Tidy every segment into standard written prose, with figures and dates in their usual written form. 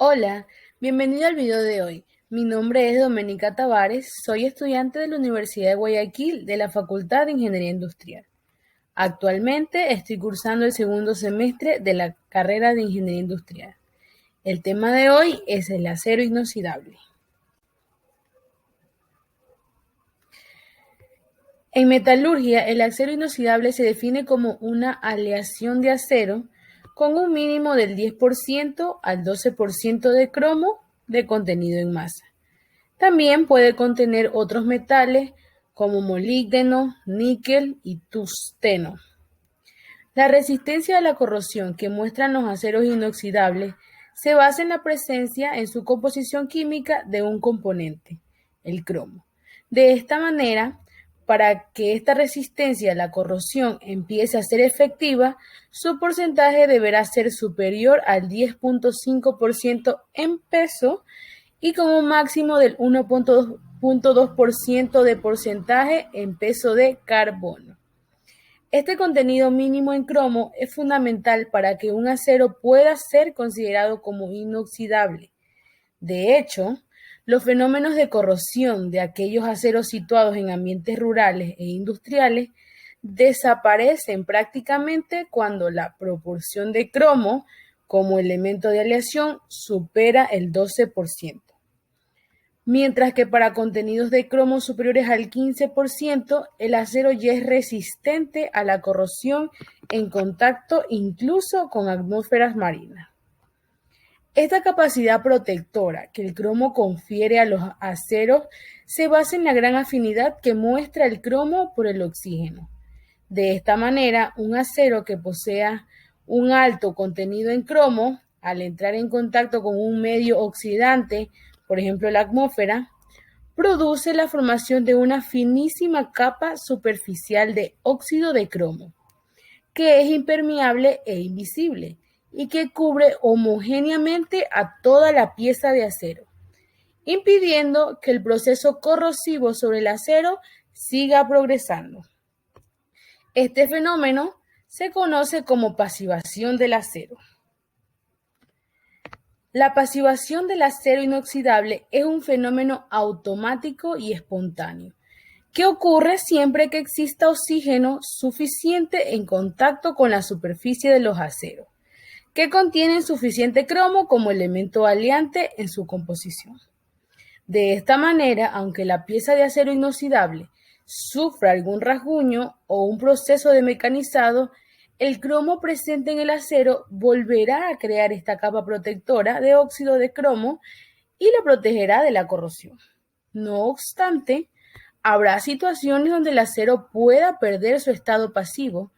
Hola, bienvenido al video de hoy. Mi nombre es Domenica Tavares, soy estudiante de la Universidad de Guayaquil de la Facultad de Ingeniería Industrial. Actualmente estoy cursando el segundo semestre de la carrera de Ingeniería Industrial. El tema de hoy es el acero inoxidable. En metalurgia, el acero inoxidable se define como una aleación de acero con un mínimo del 10% al 12% de cromo de contenido en masa. También puede contener otros metales como molibdeno, níquel y tungsteno. La resistencia a la corrosión que muestran los aceros inoxidables se basa en la presencia en su composición química de un componente, el cromo. De esta manera, para que esta resistencia a la corrosión empiece a ser efectiva, su porcentaje deberá ser superior al 10.5% en peso y con un máximo del 1.2% de porcentaje en peso de carbono. Este contenido mínimo en cromo es fundamental para que un acero pueda ser considerado como inoxidable. De hecho, los fenómenos de corrosión de aquellos aceros situados en ambientes rurales e industriales desaparecen prácticamente cuando la proporción de cromo como elemento de aleación supera el 12%. Mientras que para contenidos de cromo superiores al 15%, el acero ya es resistente a la corrosión en contacto incluso con atmósferas marinas. Esta capacidad protectora que el cromo confiere a los aceros se basa en la gran afinidad que muestra el cromo por el oxígeno. De esta manera, un acero que posea un alto contenido en cromo, al entrar en contacto con un medio oxidante, por ejemplo la atmósfera, produce la formación de una finísima capa superficial de óxido de cromo, que es impermeable e invisible, y que cubre homogéneamente a toda la pieza de acero, impidiendo que el proceso corrosivo sobre el acero siga progresando. Este fenómeno se conoce como pasivación del acero. La pasivación del acero inoxidable es un fenómeno automático y espontáneo, que ocurre siempre que exista oxígeno suficiente en contacto con la superficie de los aceros, que contienen suficiente cromo como elemento aleante en su composición. De esta manera, aunque la pieza de acero inoxidable sufra algún rasguño o un proceso de mecanizado, el cromo presente en el acero volverá a crear esta capa protectora de óxido de cromo y la protegerá de la corrosión. No obstante, habrá situaciones donde el acero pueda perder su estado pasivo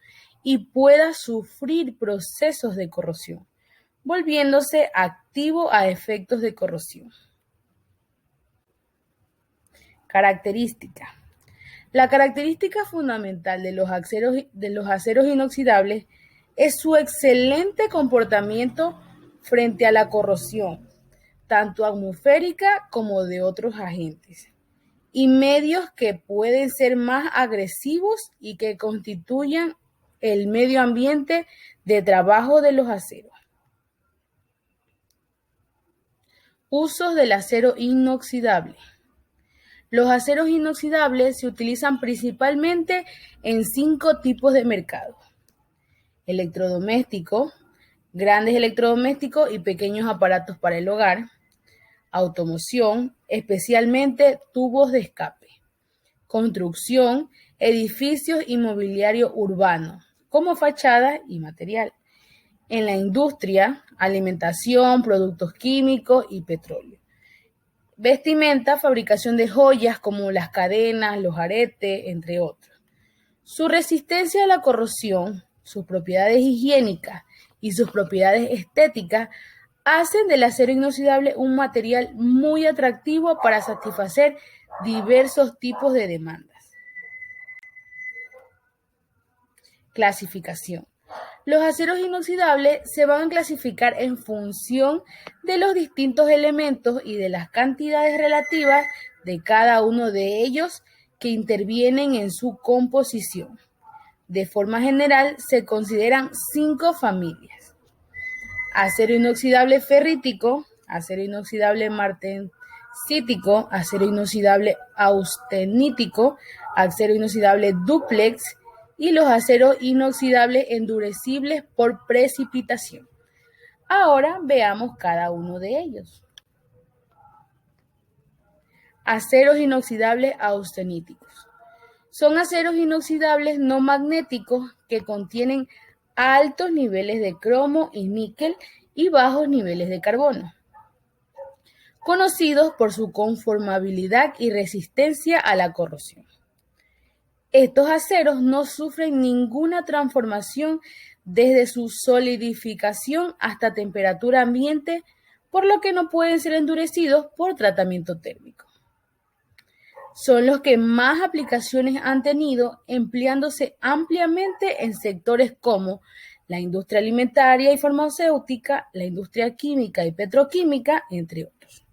y pueda sufrir procesos de corrosión, volviéndose activo a efectos de corrosión. Característica. La característica fundamental de los aceros inoxidables es su excelente comportamiento frente a la corrosión, tanto atmosférica como de otros agentes, y medios que pueden ser más agresivos y que constituyan el medio ambiente de trabajo de los aceros. Usos del acero inoxidable. Los aceros inoxidables se utilizan principalmente en 5 tipos de mercados: electrodoméstico, grandes electrodomésticos y pequeños aparatos para el hogar; automoción, especialmente tubos de escape; construcción, edificios y mobiliario urbano, como fachada y material; en la industria, alimentación, productos químicos y petróleo; vestimenta, fabricación de joyas como las cadenas, los aretes, entre otros. Su resistencia a la corrosión, sus propiedades higiénicas y sus propiedades estéticas hacen del acero inoxidable un material muy atractivo para satisfacer diversos tipos de demandas. Clasificación. Los aceros inoxidables se van a clasificar en función de los distintos elementos y de las cantidades relativas de cada uno de ellos que intervienen en su composición. De forma general, se consideran 5 familias: acero inoxidable ferrítico, acero inoxidable martensítico, acero inoxidable austenítico, acero inoxidable dúplex y los aceros inoxidables endurecibles por precipitación. Ahora veamos cada uno de ellos. Aceros inoxidables austeníticos. Son aceros inoxidables no magnéticos que contienen altos niveles de cromo y níquel y bajos niveles de carbono, conocidos por su conformabilidad y resistencia a la corrosión. Estos aceros no sufren ninguna transformación desde su solidificación hasta temperatura ambiente, por lo que no pueden ser endurecidos por tratamiento térmico. Son los que más aplicaciones han tenido, empleándose ampliamente en sectores como la industria alimentaria y farmacéutica, la industria química y petroquímica, entre otros.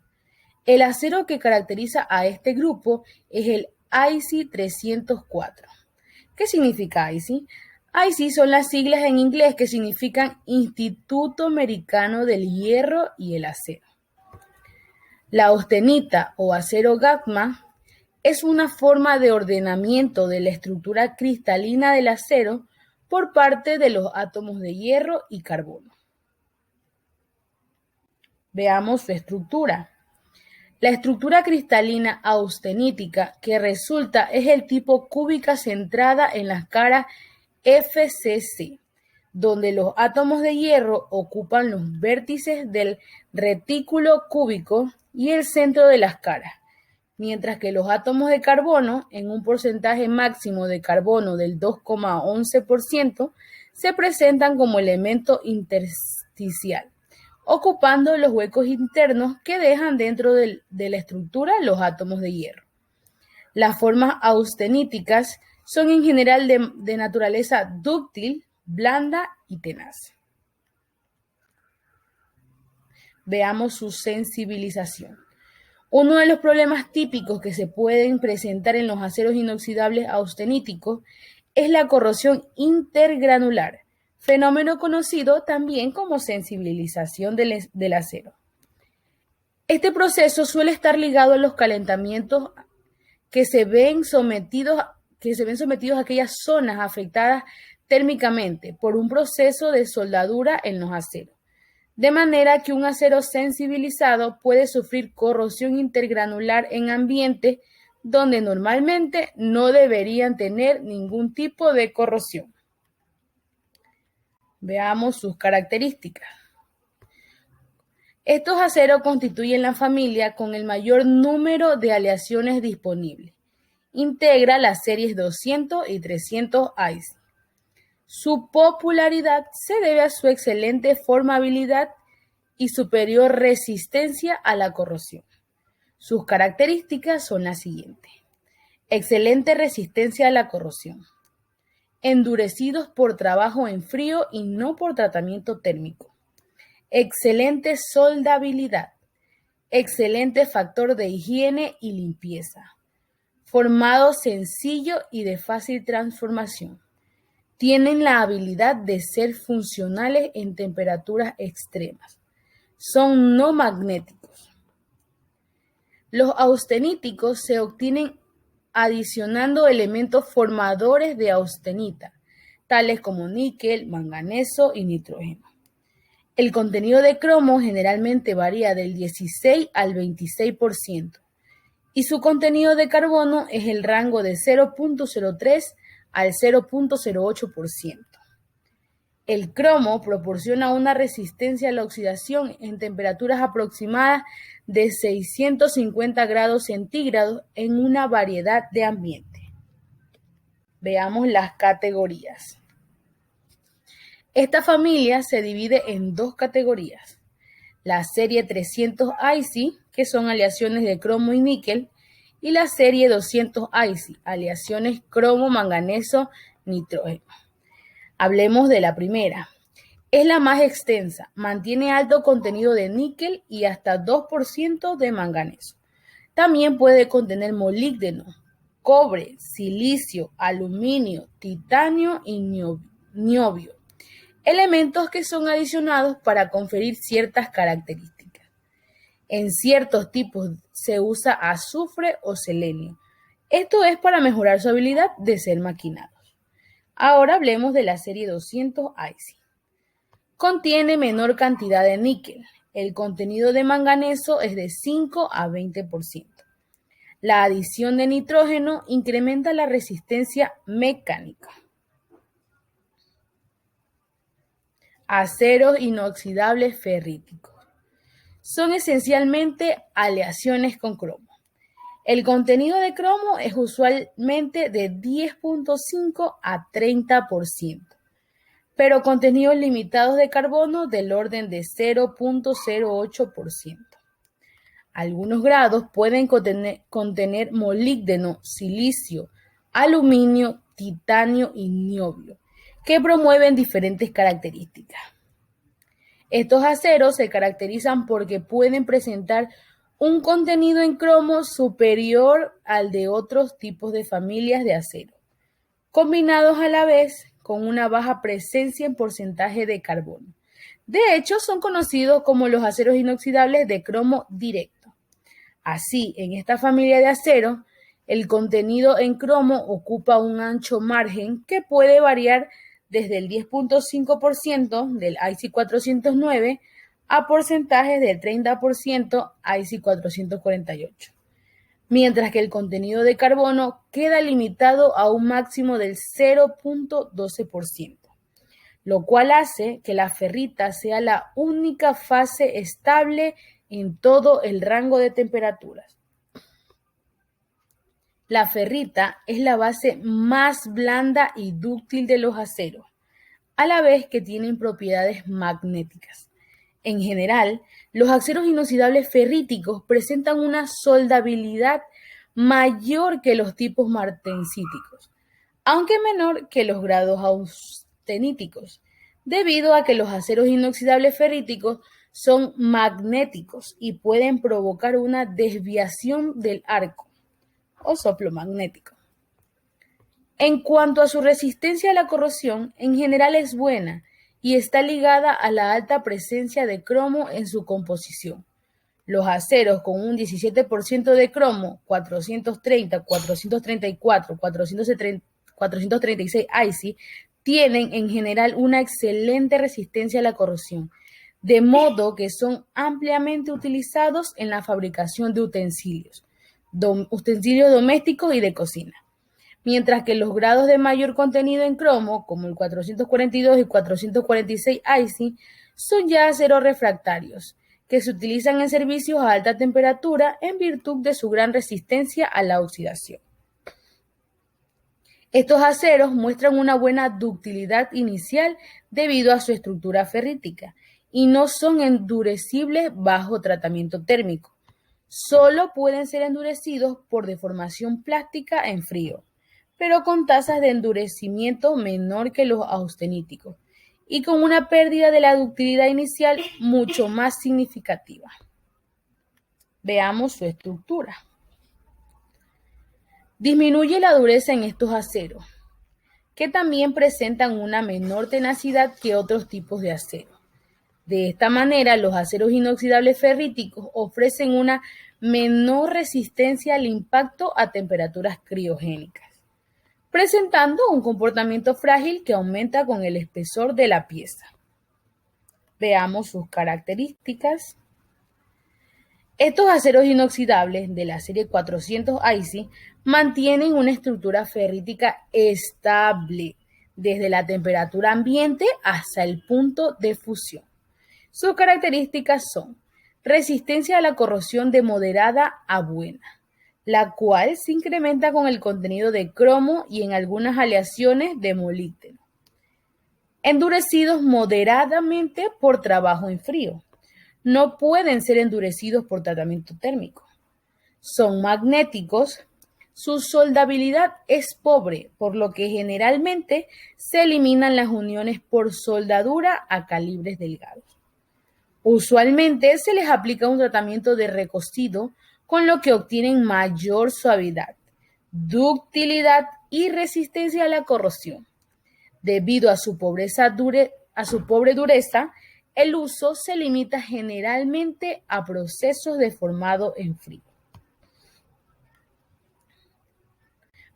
El acero que caracteriza a este grupo es el IC 304. ¿Qué significa IC? IC son las siglas en inglés que significan Instituto Americano del Hierro y el Acero. La austenita o acero gamma es una forma de ordenamiento de la estructura cristalina del acero por parte de los átomos de hierro y carbono. Veamos su estructura. La estructura cristalina austenítica que resulta es el tipo cúbica centrada en las caras FCC, donde los átomos de hierro ocupan los vértices del retículo cúbico y el centro de las caras, mientras que los átomos de carbono, en un porcentaje máximo de carbono del 2,11%, se presentan como elemento intersticial, ocupando los huecos internos que dejan dentro de la estructura los átomos de hierro. Las formas austeníticas son en general de naturaleza dúctil, blanda y tenaz. Veamos su sensibilización. Uno de los problemas típicos que se pueden presentar en los aceros inoxidables austeníticos es la corrosión intergranular, fenómeno conocido también como sensibilización del acero. Este proceso suele estar ligado a los calentamientos que se ven sometidos a aquellas zonas afectadas térmicamente por un proceso de soldadura en los aceros, de manera que un acero sensibilizado puede sufrir corrosión intergranular en ambientes donde normalmente no deberían tener ningún tipo de corrosión. Veamos sus características. Estos aceros constituyen la familia con el mayor número de aleaciones disponibles. Integra las series 200 y 300 IC. Su popularidad se debe a su excelente formabilidad y superior resistencia a la corrosión. Sus características son las siguientes: excelente resistencia a la corrosión, endurecidos por trabajo en frío y no por tratamiento térmico, excelente soldabilidad, excelente factor de higiene y limpieza, formado sencillo y de fácil transformación. Tienen la habilidad de ser funcionales en temperaturas extremas. Son no magnéticos. Los austeníticos se obtienen adicionando elementos formadores de austenita, tales como níquel, manganeso y nitrógeno. El contenido de cromo generalmente varía del 16 al 26% y su contenido de carbono es el rango de 0,03 al 0,08%. El cromo proporciona una resistencia a la oxidación en temperaturas aproximadas de 650 grados centígrados en una variedad de ambientes. Veamos las categorías. Esta familia se divide en dos categorías: la serie 300 IC, que son aleaciones de cromo y níquel, y la serie 200 IC, aleaciones cromo, manganeso, nitrógeno. Hablemos de la primera. Es la más extensa, mantiene alto contenido de níquel y hasta 2% de manganeso. También puede contener molibdeno, cobre, silicio, aluminio, titanio y niobio, elementos que son adicionados para conferir ciertas características. En ciertos tipos se usa azufre o selenio. Esto es para mejorar su habilidad de ser maquinados. Ahora hablemos de la serie 200 IC. Contiene menor cantidad de níquel. El contenido de manganeso es de 5 a 20%. La adición de nitrógeno incrementa la resistencia mecánica. Aceros inoxidables ferríticos. Son esencialmente aleaciones con cromo. El contenido de cromo es usualmente de 10.5 a 30%, pero contenidos limitados de carbono del orden de 0.08%. Algunos grados pueden contener molibdeno, silicio, aluminio, titanio y niobio, que promueven diferentes características. Estos aceros se caracterizan porque pueden presentar un contenido en cromo superior al de otros tipos de familias de acero, combinados a la vez con una baja presencia en porcentaje de carbono. De hecho, son conocidos como los aceros inoxidables de cromo directo. Así, en esta familia de aceros, el contenido en cromo ocupa un ancho margen que puede variar desde el 10.5% del IC 409 a porcentajes del 30% IC 448, mientras que el contenido de carbono queda limitado a un máximo del 0.12%, lo cual hace que la ferrita sea la única fase estable en todo el rango de temperaturas. La ferrita es la base más blanda y dúctil de los aceros, a la vez que tienen propiedades magnéticas. En general, los aceros inoxidables ferríticos presentan una soldabilidad mayor que los tipos martensíticos, aunque menor que los grados austeníticos, debido a que los aceros inoxidables ferríticos son magnéticos y pueden provocar una desviación del arco o soplo magnético. En cuanto a su resistencia a la corrosión, en general es buena y está ligada a la alta presencia de cromo en su composición. Los aceros con un 17% de cromo, 430, 434, 436 IC, tienen en general una excelente resistencia a la corrosión, de modo que son ampliamente utilizados en la fabricación de utensilios domésticos y de cocina, mientras que los grados de mayor contenido en cromo, como el 442 y 446 IC, son ya aceros refractarios, que se utilizan en servicios a alta temperatura en virtud de su gran resistencia a la oxidación. Estos aceros muestran una buena ductilidad inicial debido a su estructura ferrítica y no son endurecibles bajo tratamiento térmico. Solo pueden ser endurecidos por deformación plástica en frío, pero con tasas de endurecimiento menor que los austeníticos y con una pérdida de la ductilidad inicial mucho más significativa. Veamos su estructura. Disminuye la dureza en estos aceros, que también presentan una menor tenacidad que otros tipos de acero. De esta manera, los aceros inoxidables ferríticos ofrecen una menor resistencia al impacto a temperaturas criogénicas, presentando un comportamiento frágil que aumenta con el espesor de la pieza. Veamos sus características. Estos aceros inoxidables de la serie 400 IC mantienen una estructura ferrítica estable desde la temperatura ambiente hasta el punto de fusión. Sus características son resistencia a la corrosión de moderada a buena, la cual se incrementa con el contenido de cromo y en algunas aleaciones de molibdeno. Endurecidos moderadamente por trabajo en frío. No pueden ser endurecidos por tratamiento térmico. Son magnéticos. Su soldabilidad es pobre, por lo que generalmente se eliminan las uniones por soldadura a calibres delgados. Usualmente se les aplica un tratamiento de recocido, con lo que obtienen mayor suavidad, ductilidad y resistencia a la corrosión. Debido a su pobre dureza, El uso se limita generalmente a procesos de formado en frío.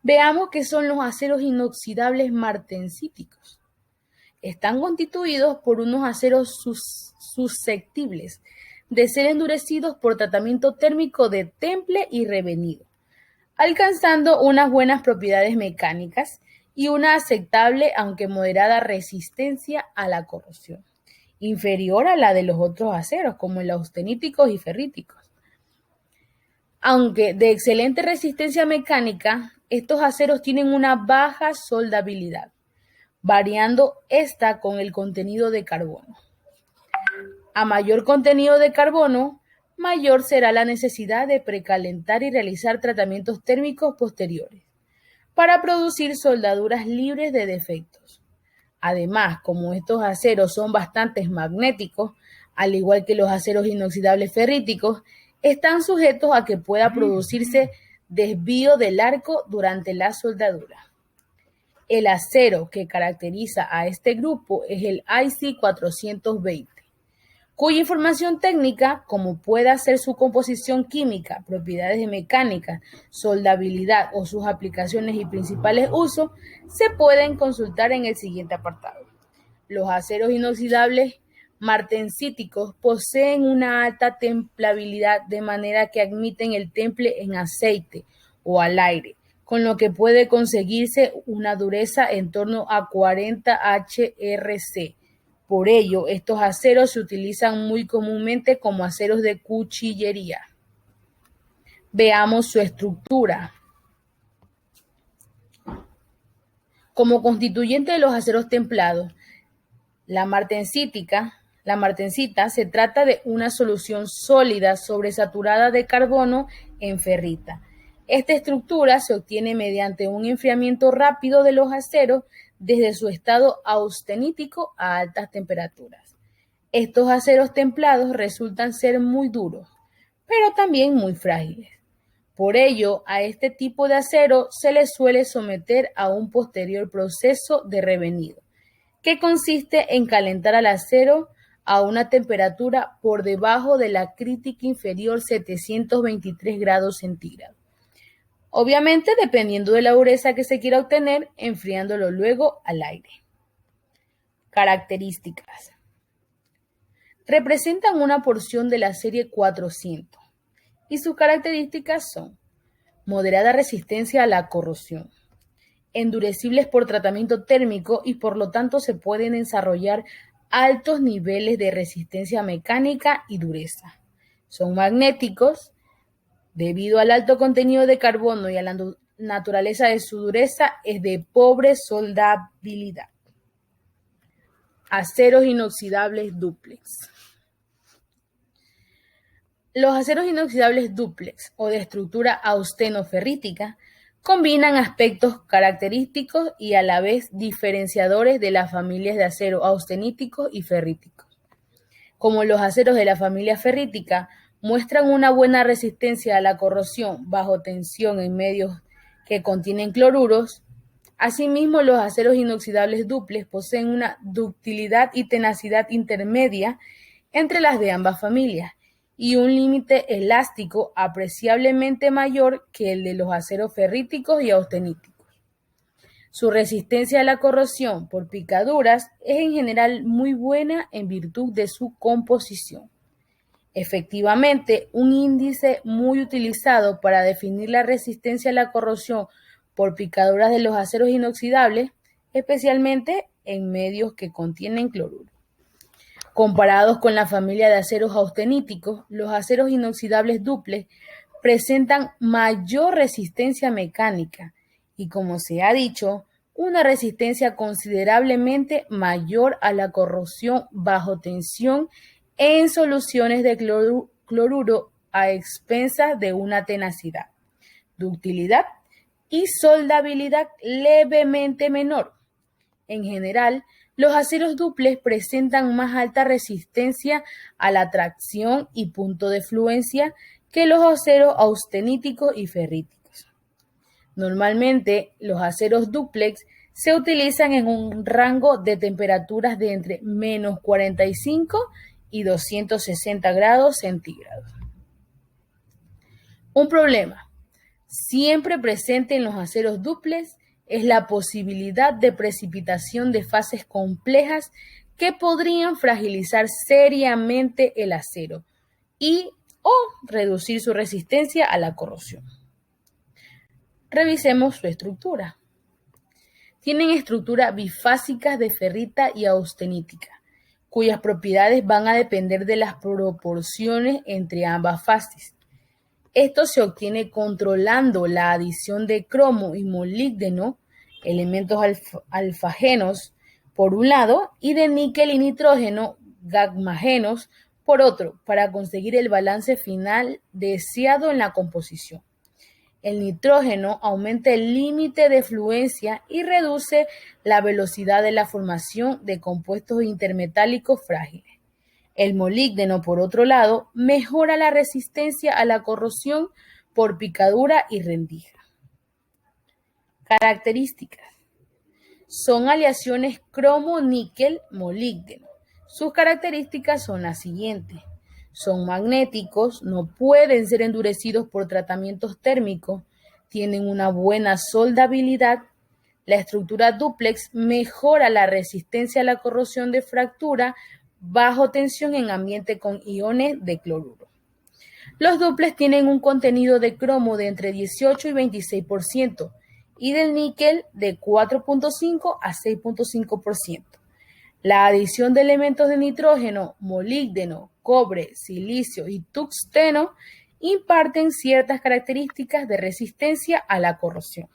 Veamos qué son los aceros inoxidables martensíticos. Están constituidos por unos aceros susceptibles de ser endurecidos por tratamiento térmico de temple y revenido, alcanzando unas buenas propiedades mecánicas y una aceptable, aunque moderada, resistencia a la corrosión, inferior a la de los otros aceros, como los austeníticos y ferríticos. Aunque de excelente resistencia mecánica, estos aceros tienen una baja soldabilidad, variando esta con el contenido de carbono. A mayor contenido de carbono, mayor será la necesidad de precalentar y realizar tratamientos térmicos posteriores para producir soldaduras libres de defectos. Además, como estos aceros son bastante magnéticos, al igual que los aceros inoxidables ferríticos, están sujetos a que pueda producirse desvío del arco durante la soldadura. El acero que caracteriza a este grupo es el IC 420, cuya información técnica, como pueda ser su composición química, propiedades de mecánica, soldabilidad o sus aplicaciones y principales usos, se pueden consultar en el siguiente apartado. Los aceros inoxidables martensíticos poseen una alta templabilidad, de manera que admiten el temple en aceite o al aire, con lo que puede conseguirse una dureza en torno a 40 HRC. Por ello, estos aceros se utilizan muy comúnmente como aceros de cuchillería. Veamos su estructura. Como constituyente de los aceros templados, la martensita se trata de una solución sólida sobresaturada de carbono en ferrita. Esta estructura se obtiene mediante un enfriamiento rápido de los aceros desde su estado austenítico a altas temperaturas. Estos aceros templados resultan ser muy duros, pero también muy frágiles. Por ello, a este tipo de acero se le suele someter a un posterior proceso de revenido, que consiste en calentar al acero a una temperatura por debajo de la crítica inferior 723 grados centígrados. Obviamente, dependiendo de la dureza que se quiera obtener, enfriándolo luego al aire. Características. Representan una porción de la serie 400 y sus características son: moderada resistencia a la corrosión, endurecibles por tratamiento térmico y por lo tanto se pueden desarrollar altos niveles de resistencia mecánica y dureza. Son magnéticos. Debido al alto contenido de carbono y a la naturaleza de su dureza, es de pobre soldabilidad. Aceros inoxidables dúplex. Los aceros inoxidables dúplex o de estructura austeno-ferrítica combinan aspectos característicos y a la vez diferenciadores de las familias de acero austeníticos y ferríticos. Como los aceros de la familia ferrítica muestran una buena resistencia a la corrosión bajo tensión en medios que contienen cloruros, asimismo los aceros inoxidables dúplex poseen una ductilidad y tenacidad intermedia entre las de ambas familias y un límite elástico apreciablemente mayor que el de los aceros ferríticos y austeníticos. Su resistencia a la corrosión por picaduras es en general muy buena en virtud de su composición. Efectivamente, un índice muy utilizado para definir la resistencia a la corrosión por picaduras de los aceros inoxidables, especialmente en medios que contienen cloruro. Comparados con la familia de aceros austeníticos, los aceros inoxidables dúplex presentan mayor resistencia mecánica y, como se ha dicho, una resistencia considerablemente mayor a la corrosión bajo tensión en soluciones de cloruro a expensas de una tenacidad, ductilidad y soldabilidad levemente menor. En general, los aceros dúplex presentan más alta resistencia a la tracción y punto de fluencia que los aceros austeníticos y ferríticos. Normalmente, los aceros dúplex Se utilizan en un rango de temperaturas de entre menos 45 y 260 grados centígrados. Un problema siempre presente en los aceros dúplex es la posibilidad de precipitación de fases complejas que podrían fragilizar seriamente el acero y o reducir su resistencia a la corrosión. Revisemos su estructura. Tienen estructura bifásicas de ferrita y austenítica, cuyas propiedades van a depender de las proporciones entre ambas fases. Esto se obtiene controlando la adición de cromo y molibdeno, elementos alfagenos, por un lado, y de níquel y nitrógeno, gammagenos, por otro, para conseguir el balance final deseado en la composición. El nitrógeno aumenta el límite de fluencia y reduce la velocidad de la formación de compuestos intermetálicos frágiles. El molibdeno, por otro lado, mejora la resistencia a la corrosión por picadura y rendija. Características. Son aleaciones cromo-níquel-molibdeno. Sus características son las siguientes. Son magnéticos, no pueden ser endurecidos por tratamientos térmicos, tienen una buena soldabilidad. La estructura dúplex mejora la resistencia a la corrosión de fractura bajo tensión en ambiente con iones de cloruro. Los dúplex tienen un contenido de cromo de entre 18 y 26% y del níquel de 4.5 a 6.5%. La adición de elementos de nitrógeno, molibdeno, cobre, silicio y tungsteno imparten ciertas características de resistencia a la corrosión.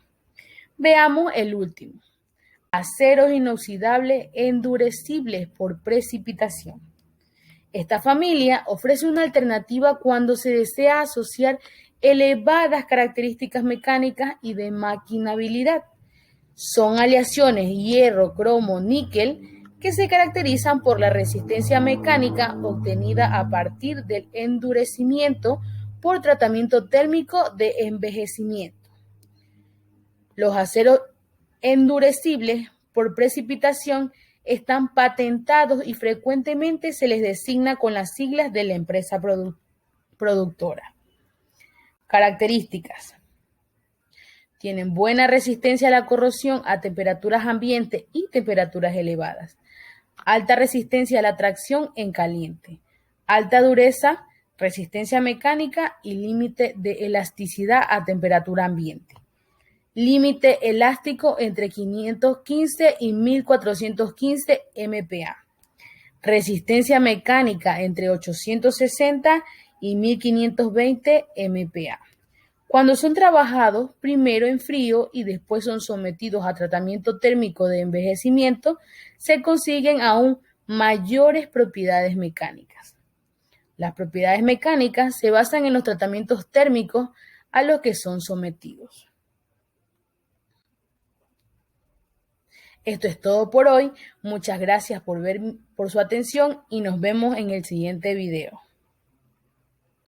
Veamos el último. Aceros inoxidables endurecibles por precipitación. Esta familia ofrece una alternativa cuando se desea asociar elevadas características mecánicas y de maquinabilidad. Son aleaciones hierro, cromo, níquel que se caracterizan por la resistencia mecánica obtenida a partir del endurecimiento por tratamiento térmico de envejecimiento. Los aceros endurecibles por precipitación están patentados y frecuentemente se les designa con las siglas de la empresa productora. Características. Tienen buena resistencia a la corrosión a temperaturas ambiente y temperaturas elevadas. Alta resistencia a la tracción en caliente. Alta dureza, resistencia mecánica y límite de elasticidad a temperatura ambiente. Límite elástico entre 515 y 1415 MPa. Resistencia mecánica entre 860 y 1520 MPa. Cuando son trabajados primero en frío y después son sometidos a tratamiento térmico de envejecimiento, se consiguen aún mayores propiedades mecánicas. Las propiedades mecánicas se basan en los tratamientos térmicos a los que son sometidos. Esto es todo por hoy. Muchas gracias por su atención y nos vemos en el siguiente video.